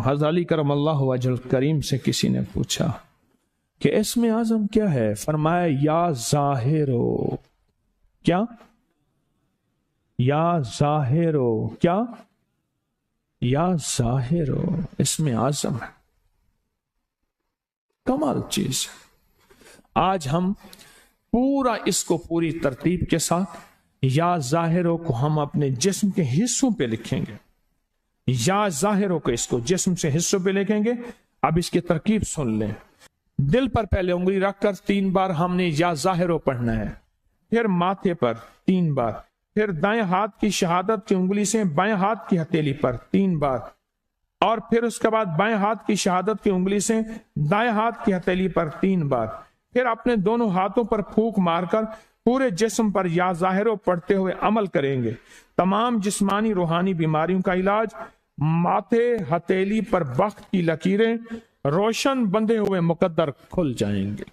حضرت علی کرم اللہ وجہ الکریم سے کسی نے پوچھا کہ اسم اعظم کیا ہے؟ فرمایا یا ظاہرو. کیا؟ یا ظاہرو. کیا؟ یا ظاہرو اسم اعظم ہے. کمال چیز. آج ہم پورا اس کو پوری ترتیب کے ساتھ یا ظاہرو کو ہم اپنے جسم کے حصوں پہ لکھیں گے. یا ظاہرو کو اس کو جسم سے حصوں پہ لکھیں گے. اب اس کی ترکیب سن لیں. دل پر پہلے انگلی رکھ کر 3 بار ہم نے یا ظاہرو پڑھنا ہے. پھر ماتھے پر 3 بار. پھر دائیں ہاتھ کی شہادت کی انگلی سے بائیں ہاتھ کی ہتھیلی پر 3 بار. اور پھر اس کے بعد بائیں ہاتھ کی شہادت کی انگلی سے دائیں ہاتھ کی ہتھیلی پر 3 بار. پھر اپنے دونوں ہاتھوں پر پھونک مار کر پورے جسم پر یا ظاہرو پڑھتے ہوئے عمل کریں گے. تمام جسمانی روحانی بیماریوں کا علاج. ماتھے ہتھیلی پر بخت کی لکیریں روشن بندھے ہوئے مقدر کھل جائیں گے.